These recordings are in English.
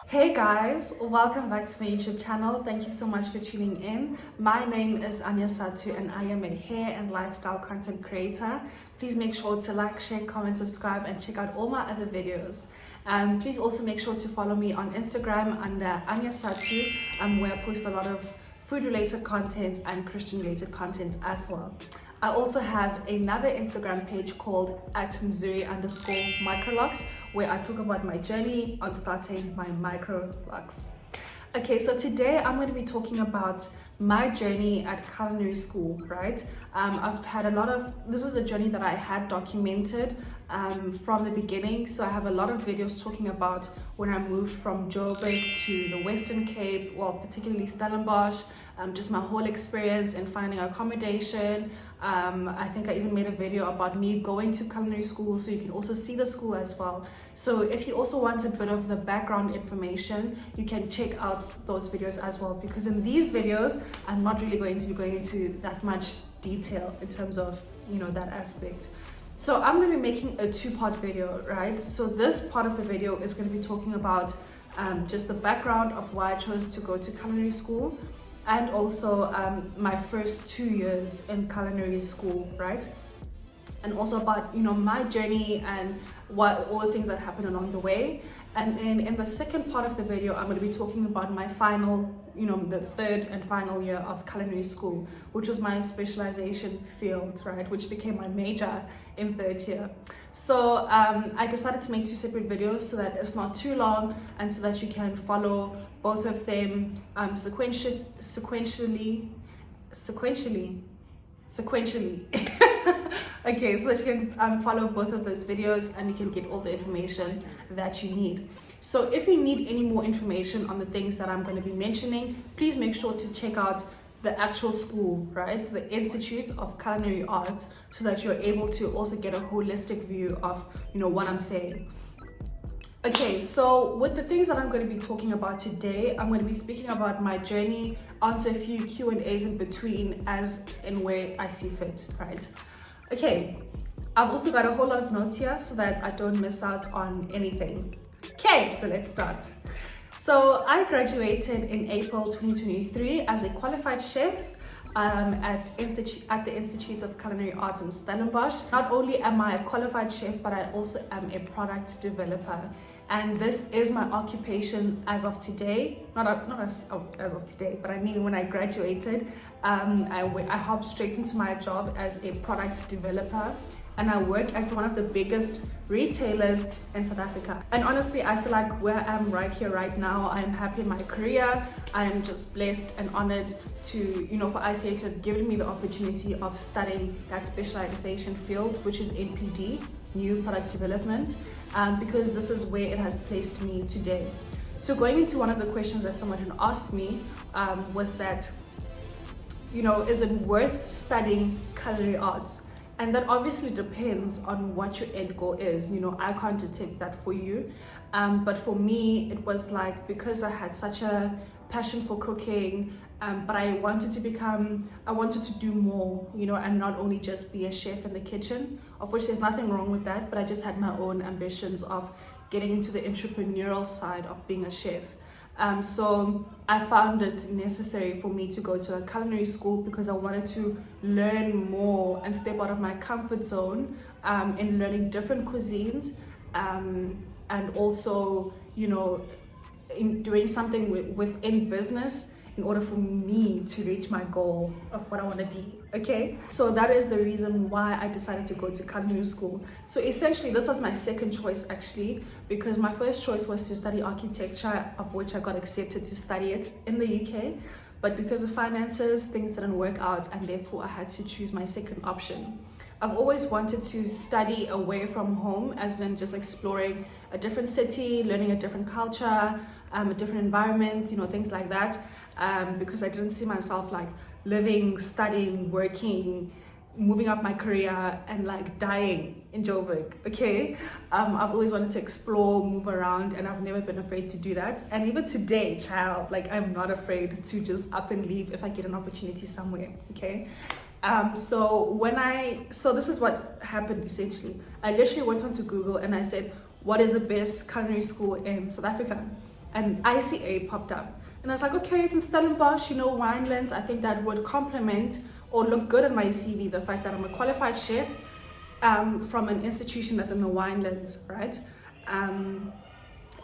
Hey guys, welcome back to my YouTube channel. Thank you so much for tuning in. My name is Anya Satu and I am a hair and lifestyle content creator. Please make sure to like, share, comment, subscribe and check out all my other videos. Please also make sure to follow me on Instagram under Anya Satu, where I post a lot of food related content and Christian related content as well. I also have another Instagram page called @nzuri_micrologs where I talk about my journey on starting my micro vlogs. Okay, so today I'm going to be talking about my journey at culinary school, right? I've had this is a journey that I had documented from the beginning. So I have a lot of videos talking about when I moved from Joburg to the Western Cape, well, particularly Stellenbosch, just my whole experience in finding accommodation. I think I even made a video about me going to culinary school, so you can also see the school as well. So if you also want a bit of the background information, you can check out those videos as well, because in these videos I'm not really going to be going into that much detail in terms of, that aspect. So I'm going to be making a two-part video, right? So this part of the video is going to be talking about just the background of why I chose to go to culinary school, and also my first 2 years in culinary school, right? And also about, my journey and all the things that happened along the way. And then in the second part of the video, I'm going to be talking about my final, the third and final year of culinary school, which was my specialization field, right? Which became my major in third year. So I decided to make two separate videos so that it's not too long and so that you can follow both of them sequentially. Okay, so that you can follow both of those videos and you can get all the information that you need. So if you need any more information on the things that I'm going to be mentioning, please make sure to check out the actual school, right? So the Institute of Culinary Arts, so that you're able to also get a holistic view of, what I'm saying. Okay, so with the things that I'm going to be talking about today, I'm going to be speaking about my journey, answer a few Q&As in between as in where I see fit, right? Okay, I've also got a whole lot of notes here so that I don't miss out on anything. Okay, so let's start. So I graduated in April 2023 as a qualified chef at the Institute of Culinary Arts in Stellenbosch. Not only am I a qualified chef, but I also am a product developer. And this is my occupation as of today. Not as of today, but I mean when I graduated, I hopped straight into my job as a product developer. And I work at one of the biggest retailers in South Africa. And honestly, I feel like where I am right here, right now, I'm happy in my career. I am just blessed and honored to, for ICA to have given me the opportunity of studying that specialization field, which is NPD, New Product Development, because this is where it has placed me today. So going into one of the questions that someone had asked me was that, is it worth studying culinary arts? And that obviously depends on what your end goal is. I can't detect that for you. But for me, it was like, because I had such a passion for cooking, but I wanted to do more, and not only just be a chef in the kitchen, of which there's nothing wrong with that, but I just had my own ambitions of getting into the entrepreneurial side of being a chef. So I found it necessary for me to go to a culinary school because I wanted to learn more and step out of my comfort zone in learning different cuisines, and also, in doing something within business in order for me to reach my goal of what I want to be. Okay, so that is the reason why I decided to go to culinary school. So essentially this was my second choice actually, because my first choice was to study architecture, of which I got accepted to study it in the UK, but because of finances, things didn't work out, and therefore I had to choose my second option. I've always wanted to study away from home, as in just exploring a different city, learning a different culture, a different environment, things like that, because I didn't see myself like living, studying, working, moving up my career and like dying in Joburg. Okay, I've always wanted to explore, move around, and I've never been afraid to do that. And even today, child, like I'm not afraid to just up and leave if I get an opportunity somewhere. Okay, so this is what happened essentially. I literally went onto Google and I said, what is the best culinary school in South Africa? and ICA popped up. And I was like, okay, it's in Stellenbosch, Winelands. I think that would complement or look good on my CV, the fact that I'm a qualified chef from an institution that's in the Winelands, right? And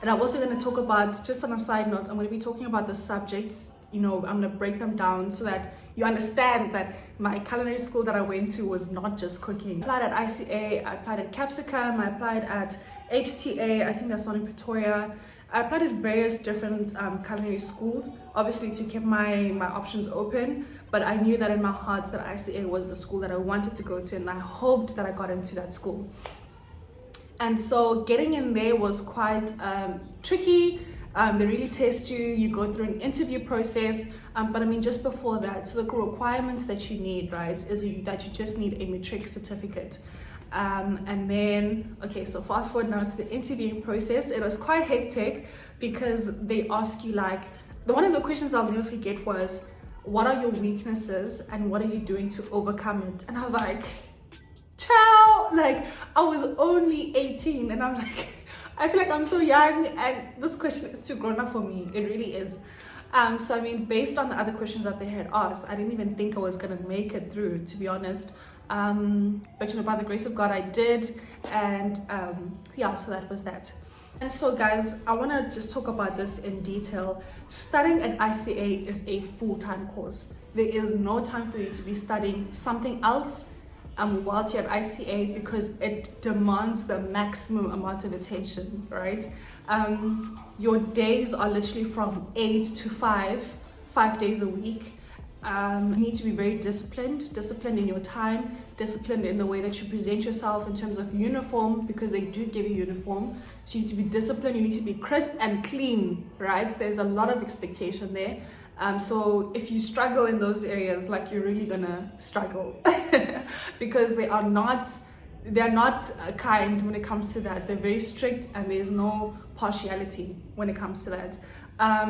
I'm also going to talk about, just on a side note, I'm going to be talking about the subjects. I'm going to break them down so that you understand that my culinary school that I went to was not just cooking. I applied at ICA, I applied at Capsicum, I applied at HTA, I think that's one in Pretoria. I applied at various different culinary schools, obviously to keep my options open, but I knew that in my heart that ICA was the school that I wanted to go to, and I hoped that I got into that school. And so getting in there was quite tricky. They really test you, you go through an interview process, but I mean, just before that, so the requirements that you need, right, is that you just need a matric certificate. And then, okay, so fast forward now to the interviewing process. It was quite hectic because they ask you one of the questions I'll never forget was, what are your weaknesses and what are you doing to overcome it? And I was like, ciao, I was only 18 and I'm like, I feel like I'm so young and this question is too grown up for me. It really is. So I mean, based on the other questions that they had asked, I didn't even think I was gonna make it through, to be honest. But by the grace of God, I did. And yeah, so that was that. And so guys, I wanna just talk about this in detail. Studying at ICA is a full-time course. There is no time for you to be studying something else whilst you're at ICA because it demands the maximum amount of attention, right? Your days are literally from 8 to 5 days a week. You need to be very disciplined in your time, disciplined in the way that you present yourself in terms of uniform, because they do give you uniform. So you need to be disciplined, you need to be crisp and clean, right? There's a lot of expectation there. So if you struggle in those areas, you're really gonna struggle because they're not kind when it comes to that. They're very strict and there's no partiality when it comes to that. I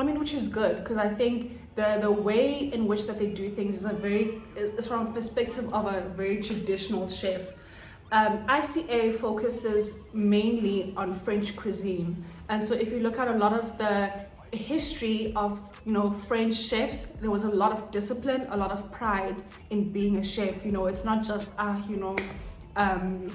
mean, which is good because I think the way in which that they do things is from a perspective of a very traditional chef. ICA focuses mainly on French cuisine, and so if you look at a lot of the history of French chefs, there was a lot of discipline, a lot of pride in being a chef. It's not just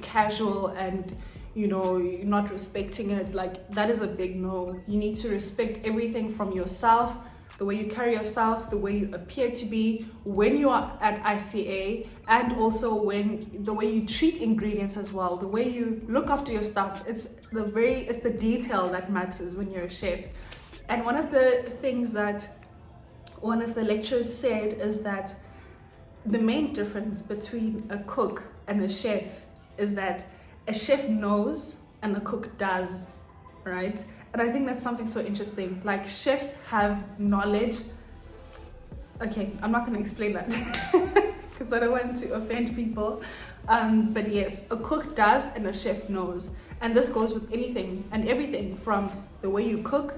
casual and you're not respecting it. That is a big no. You need to respect everything from yourself, the way you carry yourself, the way you appear to be when you are at ICA, and also the way you treat ingredients as well, the way you look after your stuff. It's the detail that matters when you're a chef. And one of the things that one of the lecturers said is that the main difference between a cook and a chef is that a chef knows and a cook does, right? And I think that's something so interesting. Chefs have knowledge. Okay, I'm not going to explain that because I don't want to offend people. But yes, a cook does and a chef knows. And this goes with anything and everything, from the way you cook,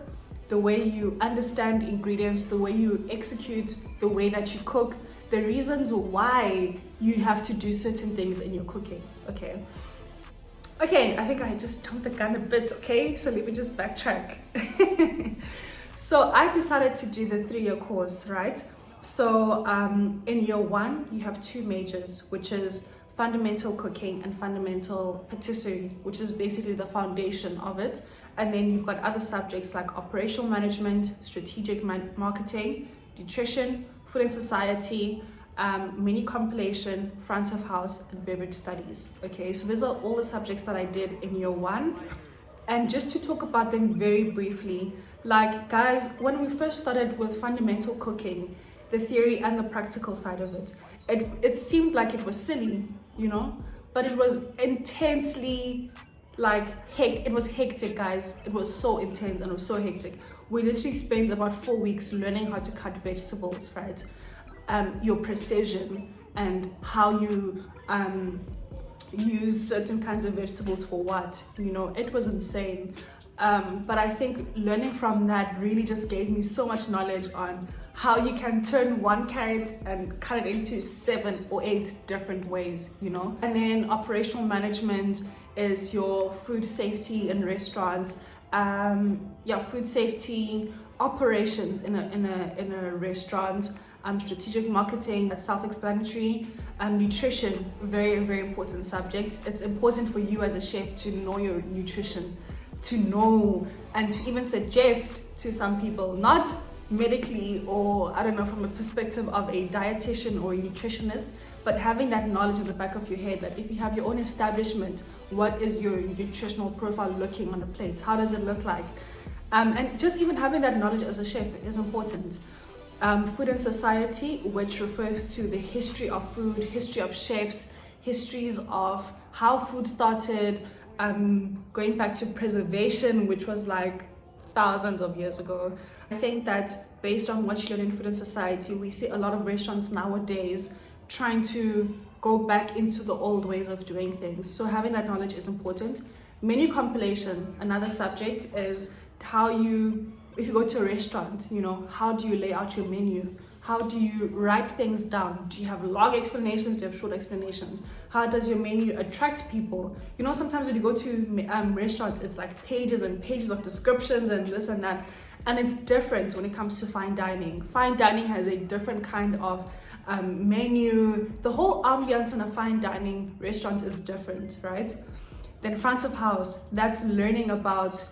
the way you understand ingredients, the way you execute, the way that you cook, the reasons why you have to do certain things in your cooking, okay? Okay, I think I just jumped the gun a bit, okay? So let me just backtrack. So I decided to do the 3-year course, right? So in year 1, you have 2 majors, which is fundamental cooking and fundamental patisserie, which is basically the foundation of it. And then you've got other subjects like operational management, strategic marketing, nutrition, food and society, mini compilation, front of house, and beverage studies. Okay, so these are all the subjects that I did in year 1. And just to talk about them very briefly, guys, when we first started with fundamental cooking, the theory and the practical side of it, it seemed like it was silly, but it was intensely it was hectic, guys. It was so intense and it was so hectic. We literally spent about 4 weeks learning how to cut vegetables, right? Your precision and how you use certain kinds of vegetables for what, it was insane. But I think learning from that really just gave me so much knowledge on how you can turn one carrot and cut it into 7 or 8 different ways, And then operational management is your food safety in restaurants, food safety, operations in a restaurant, strategic marketing, that's self-explanatory, nutrition, very, very important subject. It's important for you as a chef to know your nutrition, to know and to even suggest to some people, not medically or I don't know, from a perspective of a dietitian or a nutritionist, but having that knowledge in the back of your head that if you have your own establishment, what is your nutritional profile looking on the plate? How does it look like? And just even having that knowledge as a chef is important. Food and society, which refers to the history of food, history of chefs, histories of how food started, going back to preservation, which was like thousands of years ago. I think that based on what you learn in food and society, we see a lot of restaurants nowadays trying to go back into the old ways of doing things. So having that knowledge is important. Menu compilation, another subject, is how you, if you go to a restaurant, you know, how do you lay out your menu? How do you write things down? Do you have long explanations? Do you have short explanations? How does your menu attract people? You know, sometimes when you go to restaurants, it's like pages and pages of descriptions and this and that. And it's different when it comes to fine dining. Fine dining has a different kind of menu. The whole ambience in a fine dining restaurant is different, right? Then front of house, that's learning about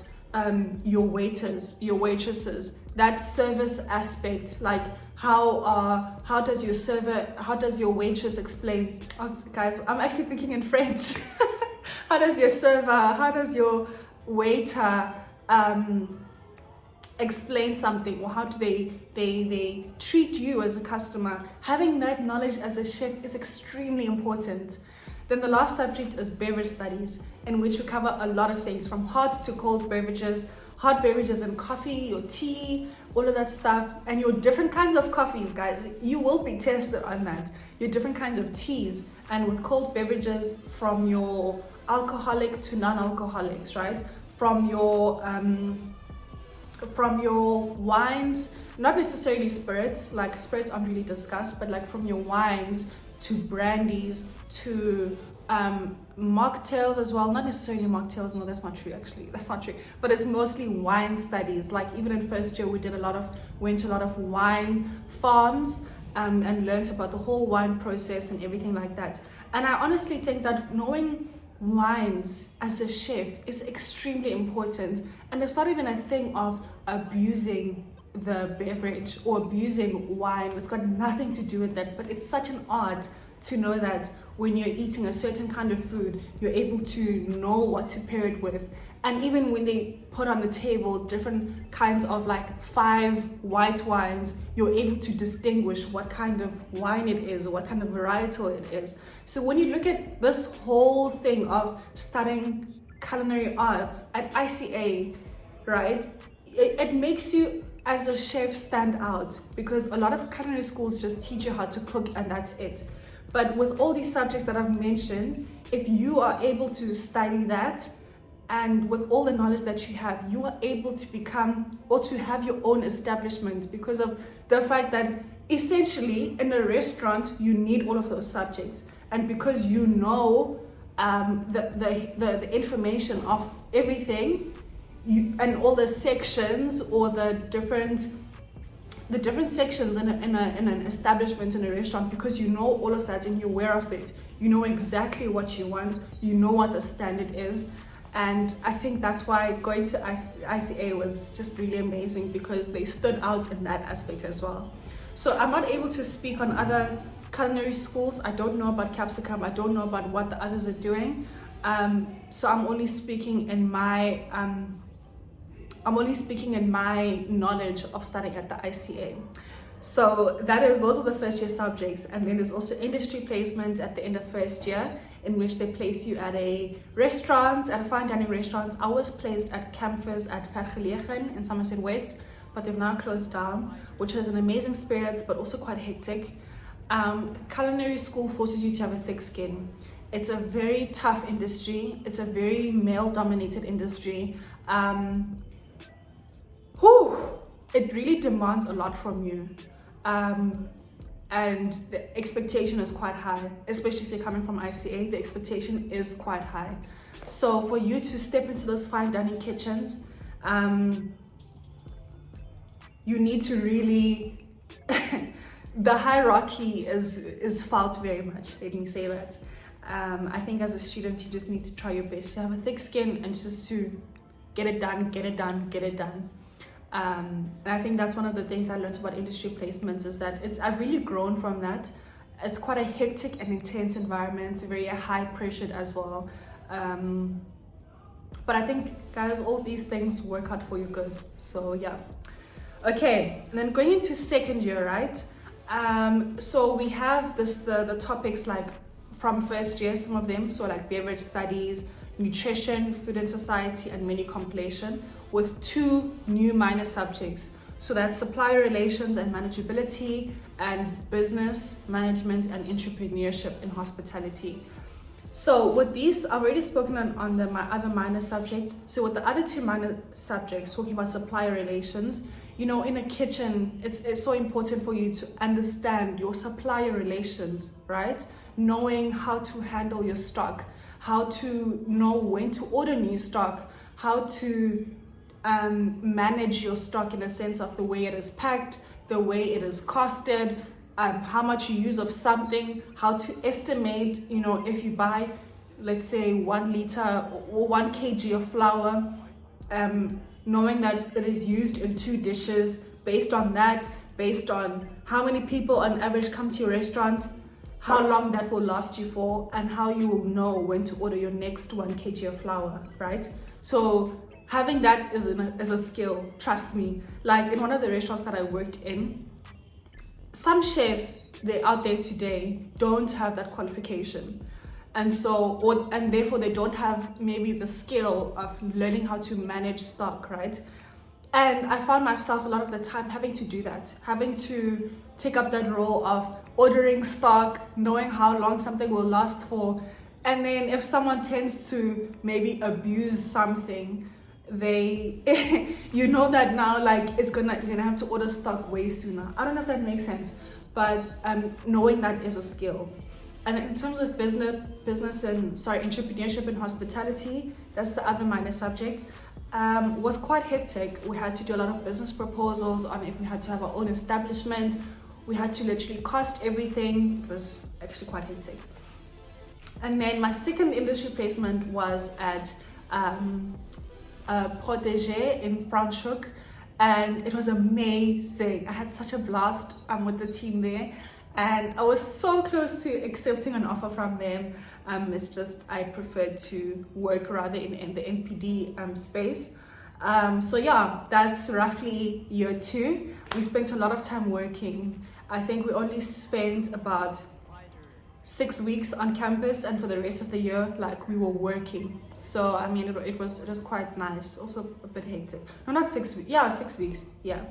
your waiters, your waitresses, that service aspect, like how does your waitress explain, oh, guys, I'm actually thinking in French. How does your waiter explain something, or how do they treat you as a customer? Having that knowledge as a chef is extremely important. Then the last subject is beverage studies, in which we cover a lot of things from hot to cold beverages, hot beverages and coffee, your tea, all of that stuff, and your different kinds of coffees, guys. You will be tested on that. Your different kinds of teas, and with cold beverages, from your alcoholic to non-alcoholics, right? From your wines, not necessarily spirits, like spirits aren't really discussed, but like from your wines to brandies to mocktails as well. Not necessarily mocktails, no, that's not true actually, that's not true, but it's mostly wine studies. Like even in first year we went to a lot of wine farms and learned about the whole wine process and everything like that. And I honestly think that knowing wines as a chef is extremely important, and it's not even a thing of abusing the beverage or abusing wine. It's got nothing to do with that, but it's such an art to know that when you're eating a certain kind of food, you're able to know what to pair it with. And even when they put on the table different kinds of like 5 white wines, you're able to distinguish what kind of wine it is or what kind of varietal it is. So when you look at this whole thing of studying culinary arts at ICA, right, it makes you as a chef stand out, because a lot of culinary schools just teach you how to cook and that's it. But with all these subjects that I've mentioned, if you are able to study that, and with all the knowledge that you have, you are able to become or to have your own establishment, because of the fact that essentially in a restaurant you need all of those subjects, and because you know the information of everything, and all the sections or the different sections in an establishment, in a restaurant, because you know all of that and you're aware of it. You know exactly what you want, you know what the standard is. And I think that's why going to ICA was just really amazing, because they stood out in that aspect as well. So I'm not able to speak on other culinary schools. I don't know about Capsicum, I don't know about what the others are doing. So I'm only speaking in my knowledge of studying at the ICA. So those are the first year subjects. And then there's also industry placement at the end of first year, in which they place you at a restaurant, at a fine dining restaurant. I was placed at Campus at Vergelegen in Somerset West, but they've now closed down, which has an amazing spirits, but also quite hectic. Culinary school forces you to have a thick skin. It's a very tough industry. It's a very male-dominated industry. It really demands a lot from you. And the expectation is quite high, especially if you're coming from ICA. The expectation is quite high. So for you to step into those fine dining kitchens, you need to really, the hierarchy is felt very much, let me say that. I think as a student, you just need to try your best to have a thick skin and just to get it done, get it done, get it done. And I think that's one of the things I learned about industry placements, is that I've really grown from that. It's quite a hectic and intense environment, very high pressured as well. But I think, guys, all these things work out for your good. So yeah. Okay, and then going into second year, right? So we have the topics like from first year, some of them, so like beverage studies, nutrition, food and society, and menu compilation, with 2 new minor subjects. So that's supplier relations and manageability, and business management and entrepreneurship in hospitality. So with these, I've already spoken on my other minor subjects. So with the other 2 minor subjects, talking about supplier relations, you know, in a kitchen, it's so important for you to understand your supplier relations, right? Knowing how to handle your stock, how to know when to order new stock, how to manage your stock in a sense of the way it is packed, the way it is costed, how much you use of something, how to estimate, you know, if you buy, let's say 1 liter or 1 kg of flour, knowing that it is used in 2 dishes, based on that, based on how many people on average come to your restaurant, how long that will last you for, and how you will know when to order your next 1 kg of flour, right? So having that is a skill, trust me. Like in one of the restaurants that I worked in, some chefs, they're out there today, don't have that qualification. And so, and therefore they don't have maybe the skill of learning how to manage stock, right? And I found myself a lot of the time having to do that, having to take up that role of ordering stock, knowing how long something will last for. And then if someone tends to maybe abuse something, they, you know that now, like you're gonna have to order stock way sooner. I don't know if that makes sense, but knowing that is a skill. And in terms of entrepreneurship and hospitality, that's the other minor subject, was quite hectic. We had to do a lot of business proposals on if we had to have our own establishment. We had to literally cost everything. It was actually quite hectic. And then my second industry placement was at Protégé in Franschhoek, and it was amazing. I had such a blast with the team there. And I was so close to accepting an offer from them. It's just I preferred to work rather in the NPD space. So yeah, that's roughly year 2. We spent a lot of time working. I think we only spent about 6 weeks on campus, and for the rest of the year, like we were working. So I mean, it was quite nice. Also a bit hectic. No, not 6 weeks. Yeah, 6 weeks. Yeah.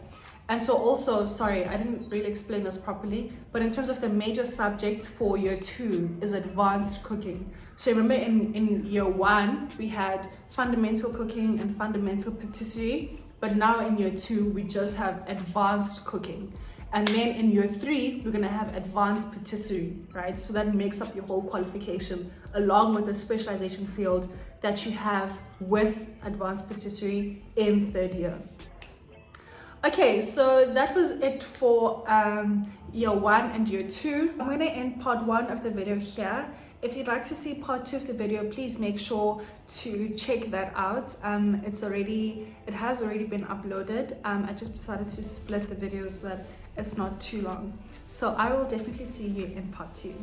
And so also, sorry, I didn't really explain this properly, but in terms of the major subject for year 2 is advanced cooking. So remember in year 1, we had fundamental cooking and fundamental patisserie, but now in year 2, we just have advanced cooking. And then in year 3, we're gonna have advanced patisserie, right? So that makes up your whole qualification, along with the specialization field that you have with advanced patisserie in 3rd year. Okay, so that was it for year 1 and year 2. I'm going to end part 1 of the video here. If you'd like to see part 2 of the video, please make sure to check that out. It has already been uploaded. I just decided to split the video so that it's not too long. So I will definitely see you in part 2.